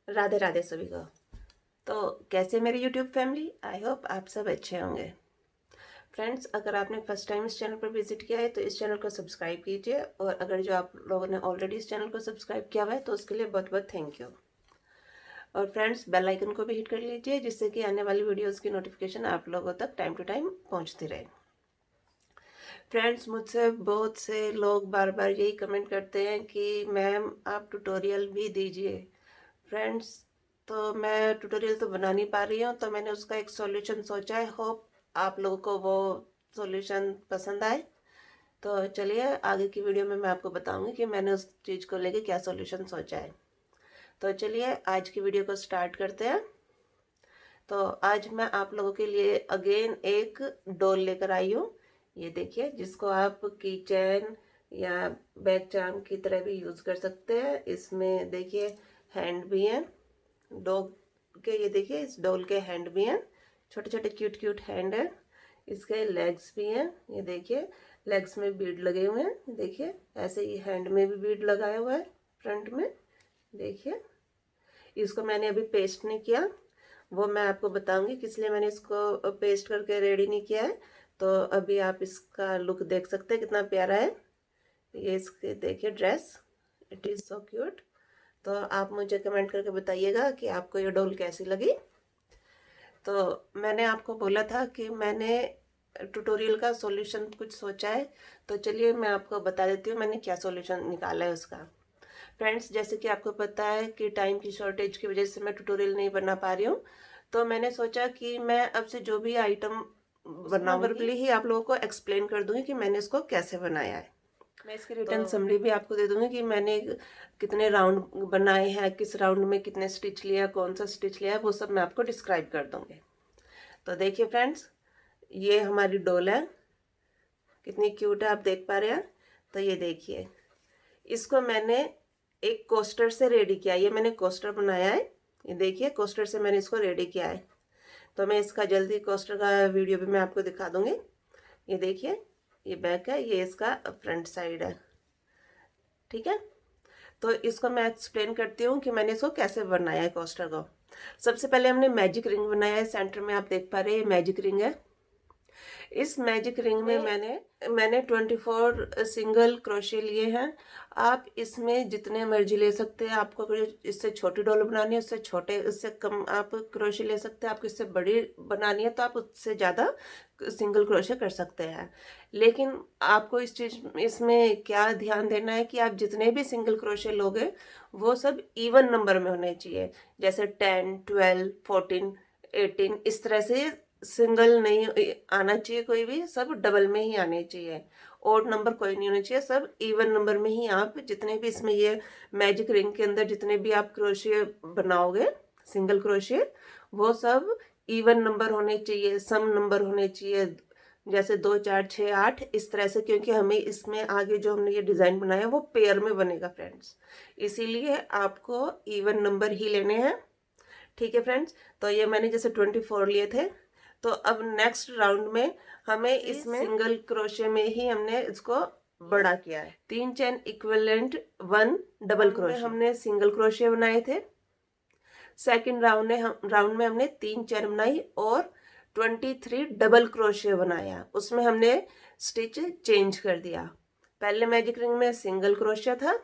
राधे राधे सभी को। तो कैसे मेरी यूट्यूब फैमिली, आई होप आप सब अच्छे होंगे। फ्रेंड्स, अगर आपने फर्स्ट टाइम इस चैनल पर विजिट किया है तो इस चैनल को सब्सक्राइब कीजिए, और अगर जो आप लोगों ने ऑलरेडी इस चैनल को सब्सक्राइब किया हुआ है तो उसके लिए बहुत बहुत थैंक यू। और फ्रेंड्स, बेल आइकन को भी हिट कर लीजिए जिससे कि आने वाली वीडियोज़ की नोटिफिकेशन आप लोगों तक टाइम टू टाइम पहुँचती रहे। फ्रेंड्स, मुझसे बहुत से लोग बार बार यही कमेंट करते हैं कि मैम आप ट्यूटोरियल भी दीजिए। फ्रेंड्स, तो मैं ट्यूटोरियल तो बना नहीं पा रही हूँ, तो मैंने उसका एक सॉल्यूशन सोचा है। होप आप लोगों को वो सॉल्यूशन पसंद आए। तो चलिए आगे की वीडियो में मैं आपको बताऊंगी कि मैंने उस चीज़ को लेके क्या सॉल्यूशन सोचा है। तो चलिए आज की वीडियो को स्टार्ट करते हैं। तो आज मैं आप लोगों के लिए अगेन एक डोल लेकर आई हूँ। ये देखिए, जिसको आप की चेन या बैग चार्म की तरह भी यूज़ कर सकते हैं। इसमें देखिए हैंड भी हैं डॉग के। ये देखिए, इस डॉल के हैंड भी हैं, छोटे छोटे क्यूट क्यूट हैंड है। इसके लेग्स भी हैं। ये देखिए, लेग्स में बीड लगे हुए हैं। देखिए, ऐसे ही हैंड में भी बीड लगाया हुआ है फ्रंट में। देखिए, इसको मैंने अभी पेस्ट नहीं किया, वो मैं आपको बताऊंगी किस लिए मैंने इसको पेस्ट करके रेडी नहीं किया है। तो अभी आप इसका लुक देख सकते हैं कितना प्यारा है। ये इसके देखिए dress, it is so cute. तो आप मुझे कमेंट करके बताइएगा कि आपको ये डॉल कैसी लगी। तो मैंने आपको बोला था कि मैंने ट्यूटोरियल का सॉल्यूशन कुछ सोचा है। तो चलिए मैं आपको बता देती हूँ मैंने क्या सॉल्यूशन निकाला है उसका। फ्रेंड्स, जैसे कि आपको पता है कि टाइम की शॉर्टेज की वजह से मैं ट्यूटोरियल नहीं बना पा रही हूँ। तो मैंने सोचा कि मैं अब से जो भी आइटम बनाऊंगी वर्बली ही आप लोगों को एक्सप्लेन कर दूंगी कि मैंने इसको कैसे बनाया है। मैं इसकी रिटर्न समरी भी आपको दे दूंगी कि मैंने कितने राउंड बनाए हैं, किस राउंड में कितने स्टिच लिया, कौन सा स्टिच लिया, वो सब मैं आपको डिस्क्राइब कर दूंगी। तो देखिए फ्रेंड्स, ये हमारी डोल है, कितनी क्यूट है, आप देख पा रहे हैं। तो ये देखिए, इसको मैंने एक कोस्टर से रेडी किया। ये मैंने कोस्टर बनाया है। ये देखिए, कोस्टर से मैंने इसको रेडी किया है। तो मैं इसका जल्दी कोस्टर का वीडियो भी मैं आपको दिखा दूंगी। ये देखिए, ये बैक है, ये इसका फ्रंट साइड है। ठीक है, तो इसको मैं एक्सप्लेन करती हूँ कि मैंने इसको कैसे बनाया है कोस्टर को। सबसे पहले हमने मैजिक रिंग बनाया है। सेंटर में आप देख पा रहे हैं, ये मैजिक रिंग है। इस मैजिक रिंग में मैंने 24 सिंगल क्रोशे लिए हैं। आप इसमें जितने मर्जी ले सकते हैं। आपको अगर इससे छोटी डॉल बनानी है, उससे छोटे, उससे कम आप क्रोशे ले सकते हैं। आपको इससे बड़ी बनानी है तो आप उससे ज़्यादा सिंगल क्रोशे कर सकते हैं। लेकिन आपको इसमें क्या ध्यान देना है कि आप जितने भी सिंगल क्रोशे लोगे वो सब इवन नंबर में होने चाहिए। जैसे 10, 12, 14, 18, इस तरह से सिंगल नहीं आना चाहिए कोई भी, सब डबल में ही आने चाहिए। ओड नंबर कोई नहीं होना चाहिए, सब इवन नंबर में ही आप जितने भी इसमें ये मैजिक रिंग के अंदर जितने भी आप क्रोशिया बनाओगे सिंगल क्रोशिया, वो सब इवन नंबर होने चाहिए, सम नंबर होने चाहिए। जैसे 2, 4, 6, 8 इस तरह से, क्योंकि हमें इसमें आगे जो हमने ये डिज़ाइन बनाया वो पेयर में बनेगा फ्रेंड्स। इसीलिए आपको इवन नंबर ही लेने हैं। ठीक है फ्रेंड्स, तो ये मैंने जैसे 24 लिए थे। तो अब नेक्स्ट राउंड में हमें इसमें सिंगल क्रोशे में ही हमने इसको बड़ा किया है। 3 चेन इक्विवेलेंट 1 डबल क्रोशे हमने सिंगल क्रोशे बनाए थे। सेकंड राउंड में हमने 3 चेन बनाई और 23 डबल क्रोशे बनाया। उसमें हमने स्टिच चेंज कर दिया। पहले मैजिक रिंग में सिंगल क्रोशे था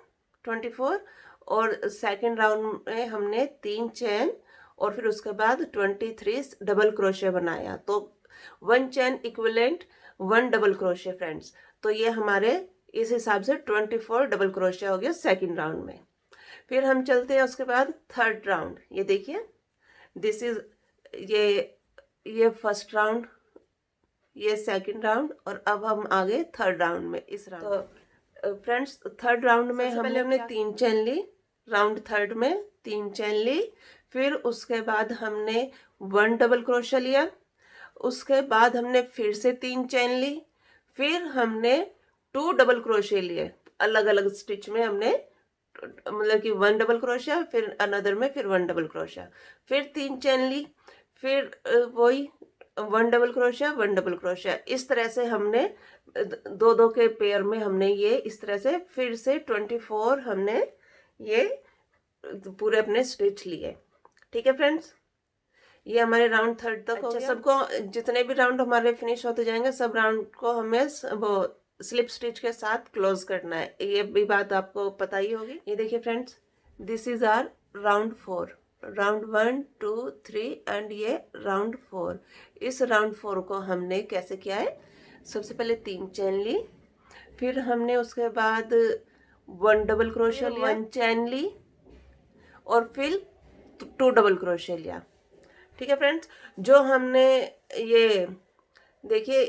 24, और सेकंड राउंड में हमने 3 चेन और फिर उसके बाद 23 डबल क्रोशे बनाया। तो 1 chain equivalent 1 double crochet friends. तो ये हमारे इस हिसाब से 24 डबल क्रोशे हो गया सेकंड राउंड में। फिर हम चलते हैं उसके बाद थर्ड राउंड। ये देखिए, दिस इज ये फर्स्ट राउंड, ये सेकंड राउंड, और अब हम आगे थर्ड राउंड में इस राउंड। तो फ्रेंड्स, थर्ड राउंड में पहले हमने 3 चेन ली। राउंड थर्ड में 3 चेन ली। फिर उसके बाद हमने 1 डबल क्रोशा लिया। उसके बाद हमने फिर से 3 चेन ली। फिर हमने 2 डबल क्रोशे लिए। अलग अलग स्टिच में हमने, मतलब कि 1 डबल क्रोशा, फिर अनदर में फिर 1 डबल क्रोशा, फिर 3 चेन ली, फिर वही 1 डबल क्रोशा 1 डबल क्रोशा। इस तरह से हमने दो दो के पेयर में हमने ये इस तरह से फिर से 24 हमने ये पूरे अपने स्टिच लिए। ठीक है फ्रेंड्स, ये हमारे राउंड 3 तक हो गया। सबको जितने भी राउंड हमारे फिनिश होते जाएंगे सब राउंड को हमें वो स्लिप स्टिच के साथ क्लोज करना है, ये भी बात आपको पता ही होगी। ये देखिए friends, this is our round 4, round 1 2 3 and ये राउंड 4। इस राउंड 4 को हमने कैसे किया है, सबसे पहले 3 चेन ली, फिर हमने उसके बाद 1 डबल क्रोशे लिया, 1 चेन ली और फिर 2 डबल क्रोशे लिया। ठीक है फ्रेंड्स, जो हमने ये देखिए,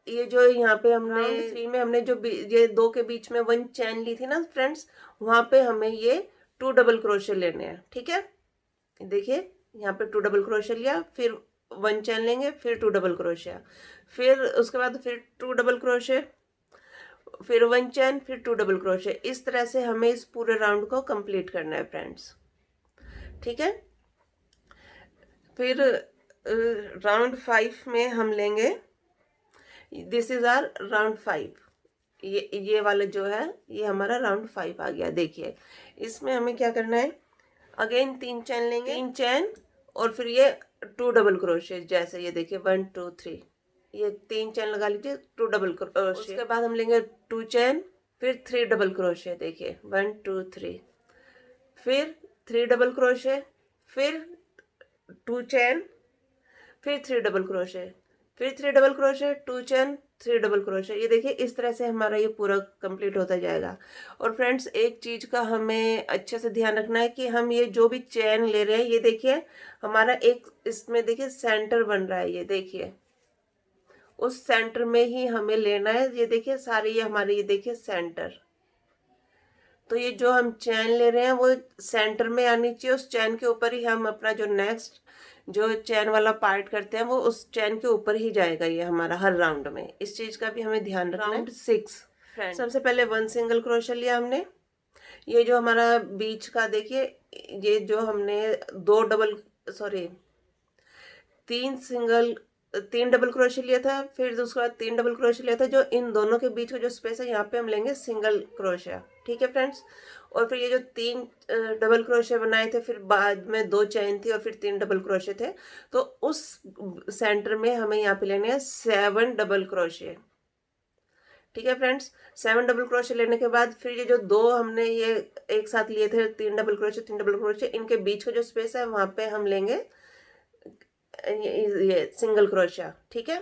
ये जो यहाँ पे हमने 3 में हमने जो ये 2 के बीच में 1 चैन ली थी ना फ्रेंड्स, वहां पे हमें ये 2 डबल क्रोशे लेने हैं। ठीक है, देखिए यहाँ पे 2 डबल क्रोशे लिया, फिर 1 चैन लेंगे, फिर 2 डबल क्रोशे, फिर उसके बाद फिर 2 डबल क्रोशे, फिर 1 चैन, फिर 2 डबल क्रोशे। इस तरह से हमें इस पूरे राउंड को कंप्लीट करना है फ्रेंड्स। ठीक है, फिर राउंड 5 में हम लेंगे, दिस इज आर राउंड 5, ये वाला जो है ये हमारा राउंड 5 आ गया। देखिए इसमें हमें क्या करना है, अगेन 3 चैन लेंगे, 3 चैन और फिर ये 2 डबल क्रोशे, जैसे ये देखिए 1 2 3, ये 3 चैन लगा लीजिए, 2 डबल क्रोशे। उसके बाद हम लेंगे 2 चैन, फिर 3 डबल क्रोशे, देखिए 1 2 3, फिर 3 डबल क्रोशे, फिर 2 चैन, फिर 3 डबल क्रोशे, फिर 3 डबल क्रोशे, 2 चैन, 3 डबल क्रोशे। ये देखिए इस तरह से हमारा ये पूरा कंप्लीट होता जाएगा। और फ्रेंड्स एक चीज का हमें अच्छे से ध्यान रखना है कि हम ये जो भी चैन ले रहे हैं, ये देखिए हमारा एक इसमें देखिए सेंटर बन रहा है, ये देखिए उस सेंटर में ही हमें लेना है। ये देखिए सारे ये हमारे, ये देखिए सेंटर, तो ये जो हम चैन ले रहे हैं वो सेंटर में आनी चाहिए, उस चैन के ऊपर ही हम अपना जो नेक्स्ट जो चैन वाला पार्ट करते हैं वो उस चैन के ऊपर ही जाएगा ये हमारा हर राउंड में। इस चीज का भी हमें ध्यान रखना है। राउंड 6 सबसे पहले 1 सिंगल क्रोशे लिया हमने, ये जो हमारा बीच का देखिए, ये जो हमने 2 डबल सॉरी 3 डबल क्रोशे लिया था, फिर उसके बाद 3 डबल क्रोशे लिया था, जो इन दोनों के बीच का जो स्पेस है यहाँ पे हम लेंगे सिंगल क्रोशा। ठीक है फ्रेंड्स, और फिर ये जो 3 डबल क्रोशे बनाए थे, फिर बाद में 2 चैन थी और फिर 3 डबल क्रोशे थे, तो उस सेंटर में हमें यहाँ पे लेने हैं 7 डबल क्रोशे। ठीक है फ्रेंड्स, 7 डबल क्रोशे लेने के बाद फिर ये जो 2 हमने ये एक साथ लिए थे 3 डबल क्रोशे 3 डबल क्रोशे, इनके बीच का जो स्पेस है वहां पे हम लेंगे ये सिंगल क्रोशिया। ठीक है,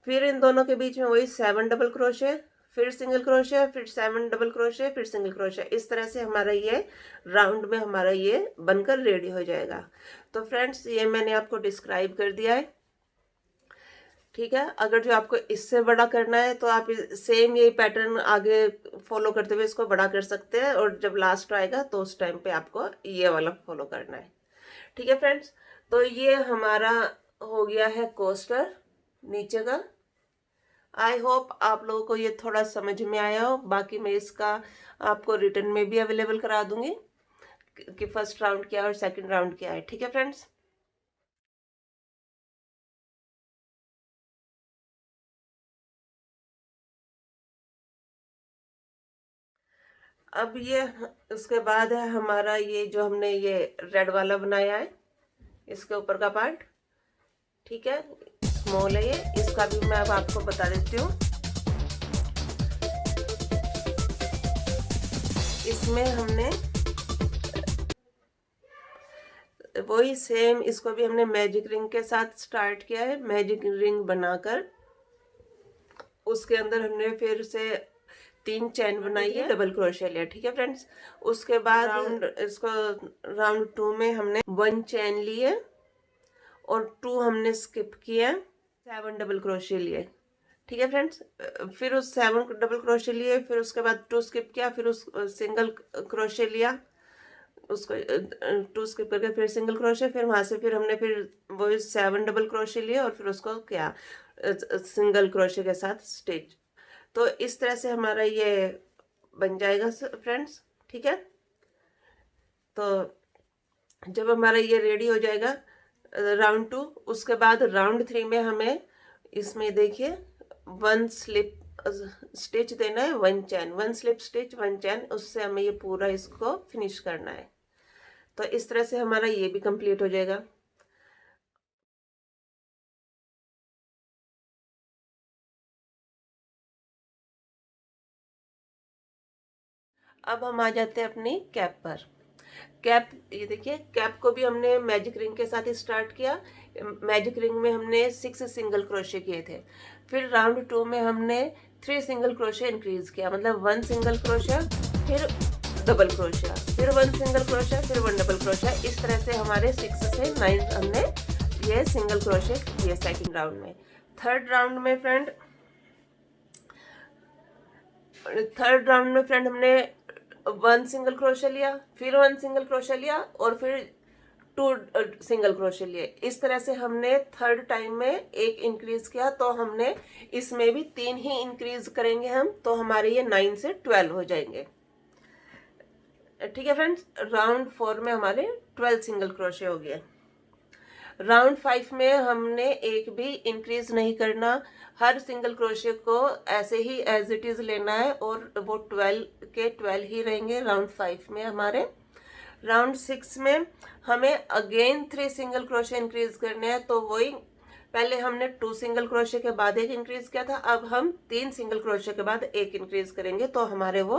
फिर इन दोनों के बीच में वही 7 डबल क्रोशे, फिर सिंगल क्रोशे, फिर 7 डबल क्रोशे, फिर सिंगल क्रोशे। इस तरह से हमारा ये राउंड में हमारा ये बनकर रेडी हो जाएगा। तो फ्रेंड्स ये मैंने आपको डिस्क्राइब कर दिया है। ठीक है, अगर जो आपको इससे बड़ा करना है तो आप सेम यही पैटर्न आगे फॉलो करते हुए इसको बड़ा कर सकते हैं, और जब लास्ट आएगा तो उस टाइम पे आपको ये वाला फॉलो करना है। ठीक है फ्रेंड्स, तो ये हमारा हो गया है कोस्टर नीचे का। आई होप आप लोगों को ये थोड़ा समझ में आया हो। बाकी मैं इसका आपको रिटर्न में भी अवेलेबल करा दूंगी कि फर्स्ट राउंड क्या है और सेकंड राउंड क्या है। ठीक है फ्रेंड्स, अब ये उसके बाद है हमारा ये जो हमने ये रेड वाला बनाया है, इसके ऊपर का पार्ट। ठीक है, स्मॉल है ये, इसका भी मैं अब आपको बता देती हूँ। इसमें हमने वही सेम, इसको भी हमने मैजिक रिंग के साथ स्टार्ट किया है। मैजिक रिंग बनाकर उसके अंदर हमने फिर से 3 चैन बनाई है, डबल क्रोशिया लिया। ठीक है फ्रेंड्स, उसके बाद राउंड 2 में हमने 1 चैन ली है और 2 हमने स्किप किया, 7 डबल क्रोशिया लिए। ठीक है फ्रेंड्स, फिर उस 7 डबल क्रोशिया लिए, फिर उसके बाद 2 स्किप किया, फिर उस सिंगल क्रोशिया लिया, उसको 2 स्किप करके फिर सिंगल क्रोशिया, फिर वहां से फिर हमने फिर वो 7 डबल क्रोशिया लिए और फिर उसको क्या सिंगल क्रोशिया के साथ स्टिच। तो इस तरह से हमारा ये बन जाएगा फ्रेंड्स। ठीक है, तो जब हमारा ये रेडी हो जाएगा राउंड 2, उसके बाद राउंड 3 में हमें इसमें देखिए 1 स्लिप स्टिच देना है, 1 चैन, 1 स्लिप स्टिच 1 चैन, उससे हमें ये पूरा इसको फिनिश करना है। तो इस तरह से हमारा ये भी कंप्लीट हो जाएगा। अब हम आ जाते हैं अपनी कैप पर। कैप, ये देखिए कैप को भी हमने मैजिक रिंग के साथ स्टार्ट किया। मैजिक रिंग में हमने 6 सिंगल क्रोशे किए थे। फिर राउंड 2 में हमने 3 सिंगल क्रोशे इंक्रीज किया, मतलब 1 सिंगल क्रोशा, फिर डबल क्रोशा, फिर 1 सिंगल क्रोशा, फिर 1 डबल क्रोशा। इस तरह से हमारे 6 से 9 हमने ये सिंगल क्रोशे किए सेकंड राउंड में। थर्ड राउंड में फ्रेंड हमने 1 सिंगल क्रोशा लिया, फिर 1 सिंगल क्रोशा लिया और फिर 2 सिंगल क्रोशे लिए। इस तरह से हमने थर्ड टाइम में एक इंक्रीज किया, तो हमने इसमें भी 3 ही इंक्रीज करेंगे हम, तो हमारे ये 9 से 12 हो जाएंगे। ठीक है फ्रेंड्स, राउंड 4 में हमारे 12 सिंगल क्रोशे हो गए। राउंड 5 में हमने एक भी इंक्रीज नहीं करना, हर सिंगल क्रोशे को ऐसे ही एज इट इज लेना है और वो 12 के 12 ही रहेंगे राउंड 5 में हमारे। राउंड 6 में हमें अगेन 3 सिंगल क्रोशे इंक्रीज करने हैं, तो वही पहले हमने 2 सिंगल क्रोशे के बाद एक इंक्रीज किया था, अब हम 3 सिंगल क्रोशे के बाद एक इंक्रीज करेंगे, तो हमारे वो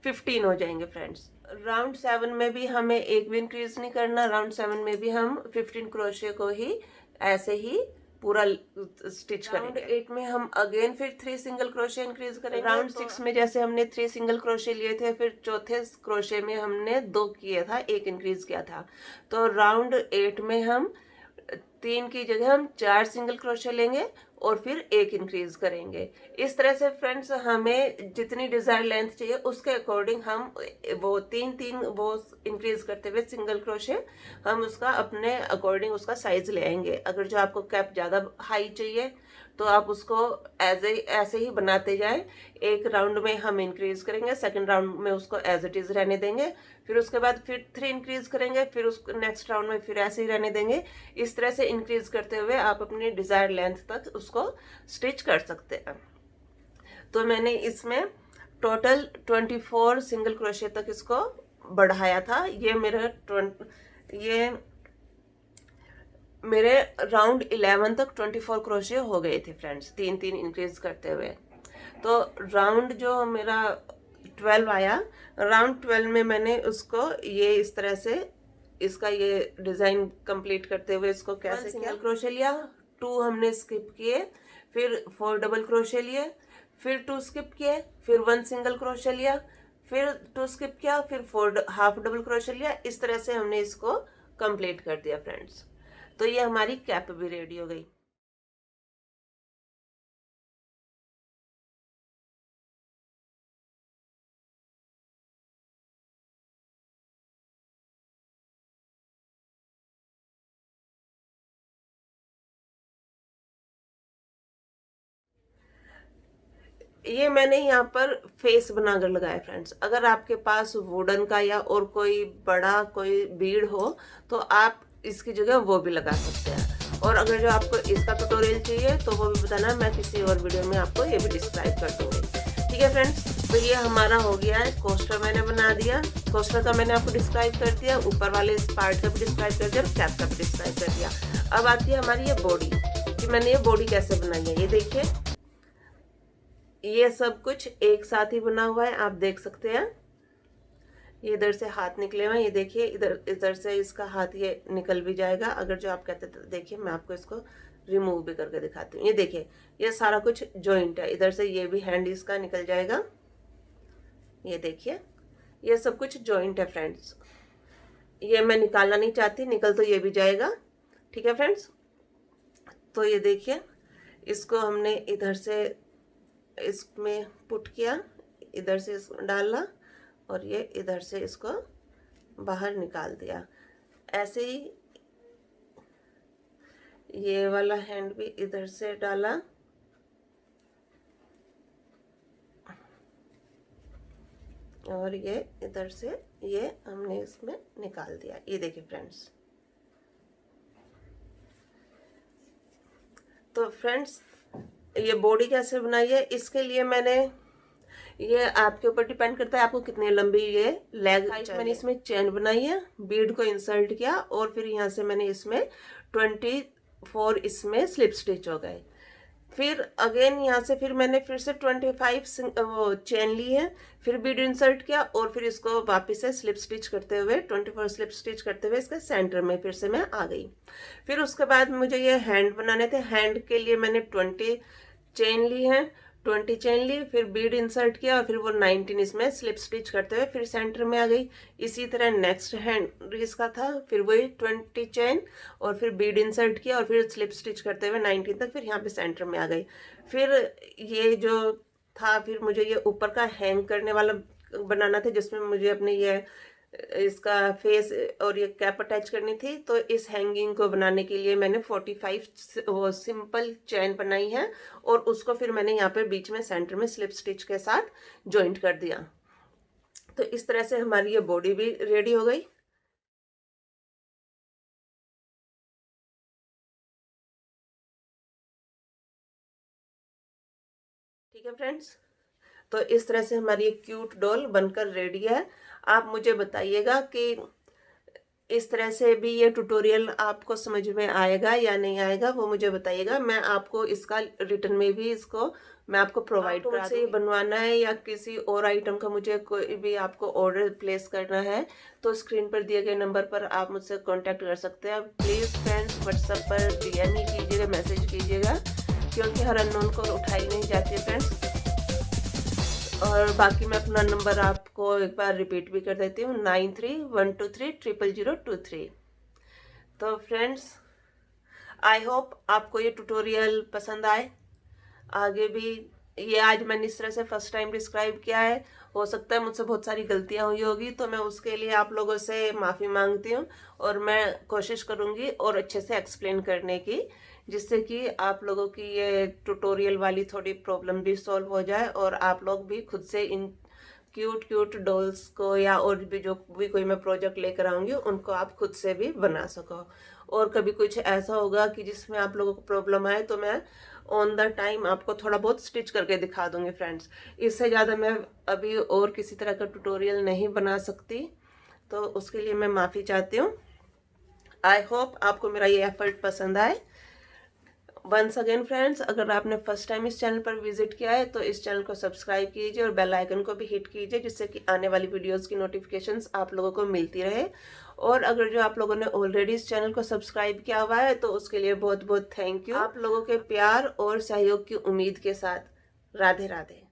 15 हो जाएंगे फ्रेंड्स। राउंड 7 में भी हमें एक भी इंक्रीज नहीं करना, राउंड 7 में भी हम 15 क्रोशे को ही ऐसे ही पूरा स्टिच करेंगे। राउंड 8 में हम अगेन फिर 3 सिंगल क्रोशे इंक्रीज करेंगे। राउंड 6 में जैसे हमने 3 सिंगल क्रोशे लिए थे, फिर चौथे क्रोशे में हमने 2 किया था, एक इंक्रीज किया था, तो राउंड 8 में हम 3 की जगह हम 4 सिंगल क्रोशे लेंगे और फिर एक इंक्रीज करेंगे। इस तरह से फ्रेंड्स हमें जितनी डिजायर लेंथ चाहिए उसके अकॉर्डिंग हम वो 3 वो इंक्रीज करते हुए सिंगल क्रोशे हम उसका अपने अकॉर्डिंग उसका साइज ले आएंगे। अगर जो आपको कैप ज़्यादा हाई चाहिए तो आप उसको ऐसे ही बनाते जाएं। एक राउंड में हम इंक्रीज करेंगे, सेकंड राउंड में उसको एज इट इज रहने देंगे, फिर उसके बाद फिर 3 इंक्रीज करेंगे, फिर उसको नेक्स्ट राउंड में फिर ऐसे ही रहने देंगे। इस तरह से इंक्रीज करते हुए आप अपनी डिजायर लेंथ तक उसको स्टिच कर सकते हैं। तो मैंने इसमें टोटल 24 सिंगल क्रोशे तक इसको बढ़ाया था। ये मेरे राउंड 11 तक 24 क्रोशे हो गए थे फ्रेंड्स, 3 इंक्रीज करते हुए। तो राउंड जो मेरा 12 आया, राउंड 12 में मैंने उसको ये इस तरह से इसका ये डिजाइन कंप्लीट करते हुए इसको कैसे सिंगल क्रोशे लिया, 2 हमने स्किप किए, फिर 4 डबल क्रोशे लिए, फिर 2 स्किप किए, फिर 1 सिंगल क्रोशे लिया, फिर 2 स्किप किया, फिर 4 हाफ डबल क्रोशे लिया। इस तरह से हमने इसको कंप्लीट कर दिया फ्रेंड्स। तो ये हमारी कैप भी रेडी हो गई। ये मैंने यहाँ पर फेस बनाकर लगाया फ्रेंड्स। अगर आपके पास वुडन का या और कोई बड़ा कोई बीड हो तो आप इसकी जगह वो भी लगा सकते हैं। और अगर जो आपको इसका ट्यूटोरियल चाहिए तो वो भी बताना, मैं किसी और वीडियो में आपको ये भी डिस्क्राइब कर दूंगी। ठीक है फ्रेंड्स, तो ये हमारा हो गया है। कोस्टर मैंने बना दिया, कोस्टर का मैंने आपको डिस्क्राइब कर दिया, ऊपर वाले इस पार्ट का भी डिस्क्राइब कर दिया और कैप का भी डिस्क्राइब कर दिया। अब आती है हमारी ये बॉडी, कि मैंने ये बॉडी कैसे बनाई है। ये देखिए, ये सब कुछ एक साथ ही बना हुआ है, आप देख सकते हैं। ये इधर से हाथ निकले हुए हैं, ये देखिए इधर इधर से इसका हाथ ये निकल भी जाएगा। अगर जो आप कहते थे, देखिए मैं आपको इसको रिमूव भी करके दिखाती हूँ। ये देखिए, ये सारा कुछ जॉइंट है, इधर से ये भी हैंड इसका निकल जाएगा। ये देखिए, ये सब कुछ जॉइंट है फ्रेंड्स। ये मैं निकालना नहीं चाहती, निकल तो ये भी जाएगा। ठीक है फ्रेंड्स, तो ये देखिए, इसको हमने इधर से इसमें पुट किया, इधर से डाला और ये इधर से इसको बाहर निकाल दिया। ऐसे ही ये वाला हैंड भी इधर से डाला और ये इधर से ये हमने इसमें निकाल दिया। ये देखिए फ्रेंड्स, तो फ्रेंड्स ये बॉडी कैसे बनाई है, इसके लिए मैंने ये आपके ऊपर डिपेंड करता है आपको कितनी लंबी ये लेग चाहिए। मैंने इसमें चेन बनाई है, बीड को इंसर्ट किया और फिर यहाँ से मैंने इसमें 24 इसमें स्लिप स्टिच हो गए। फिर अगेन यहाँ से फिर मैंने फिर से 25 वो चेन ली है, फिर बीड इंसर्ट किया और फिर इसको वापस से स्लिप स्टिच करते हुए 24 स्लिप स्टिच करते हुए इसके सेंटर में फिर से मैं आ गई। फिर उसके बाद मुझे ये हैंड बनाने थे। हैंड के लिए मैंने 20 चेन ली है, 20 चेन ली, फिर बीड इंसर्ट किया और फिर वो 19 इसमें स्लिप स्टिच करते हुए फिर सेंटर में आ गई। इसी तरह नेक्स्ट हैंड इसका था, फिर वही 20 चेन और फिर बीड इंसर्ट किया और फिर स्लिप स्टिच करते हुए 19 तक फिर यहाँ पे सेंटर में आ गई। फिर ये जो था, फिर मुझे ये ऊपर का हैंग करने वाला बनाना था जिसमें मुझे अपने ये इसका फेस और ये कैप अटैच करनी थी। तो इस हैंगिंग को बनाने के लिए मैंने 45 वो सिंपल चैन बनाई है और उसको फिर मैंने यहाँ पे बीच में सेंटर में स्लिप स्टिच के साथ जॉइंट कर दिया। तो इस तरह से हमारी ये बॉडी भी रेडी हो गई। ठीक है फ्रेंड्स, तो इस तरह से हमारी एक क्यूट डॉल बनकर रेडी है। आप मुझे बताइएगा कि इस तरह से भी ये ट्यूटोरियल आपको समझ में आएगा या नहीं आएगा, वो मुझे बताइएगा। मैं आपको इसका रिटर्न में भी इसको मैं आपको प्रोवाइड करा दूँगी। बनवाना है या किसी और आइटम का मुझे कोई भी आपको ऑर्डर प्लेस करना है तो स्क्रीन पर दिए गए नंबर पर आप मुझसे कांटेक्ट कर सकते हैं। प्लीज़ फ्रेंड्स व्हाट्सएप पर डीएम ही कीजिएगा, मैसेज कीजिएगा, क्योंकि हर अननोन कॉल उठाई नहीं जाती है फ्रेंड्स। और बाकी मैं अपना नंबर आपको एक बार रिपीट भी कर देती हूँ, 9312300023। तो फ्रेंड्स आई होप आपको ये ट्यूटोरियल पसंद आए। आगे भी ये आज मैंने इस तरह से फर्स्ट टाइम डिस्क्राइब किया है, हो सकता है मुझसे बहुत सारी गलतियां हुई होगी, तो मैं उसके लिए आप लोगों से माफ़ी मांगती हूँ और मैं कोशिश करूँगी और अच्छे से एक्सप्लेन करने की, जिससे कि आप लोगों की ये ट्यूटोरियल वाली थोड़ी प्रॉब्लम भी सॉल्व हो जाए और आप लोग भी खुद से इन क्यूट क्यूट डॉल्स को या और भी जो भी कोई मैं प्रोजेक्ट लेकर आऊँगी उनको आप खुद से भी बना सको। और कभी कुछ ऐसा होगा कि जिसमें आप लोगों को प्रॉब्लम आए तो मैं ऑन द टाइम आपको थोड़ा बहुत स्टिच करके दिखा दूंगी फ्रेंड्स। इससे ज़्यादा मैं अभी और किसी तरह का ट्यूटोरियल नहीं बना सकती, तो उसके लिए मैं माफ़ी चाहती हूँ। आई होप आपको मेरा ये एफर्ट पसंद आए। वंस अगेन फ्रेंड्स, अगर आपने फर्स्ट टाइम इस चैनल पर विजिट किया है तो इस चैनल को सब्सक्राइब कीजिए और बेल आइकन को भी हिट कीजिए, जिससे कि आने वाली वीडियोस की नोटिफिकेशंस आप लोगों को मिलती रहे। और अगर जो आप लोगों ने ऑलरेडी इस चैनल को सब्सक्राइब किया हुआ है तो उसके लिए बहुत बहुत थैंक यू। आप लोगों के प्यार और सहयोग की उम्मीद के साथ राधे राधे।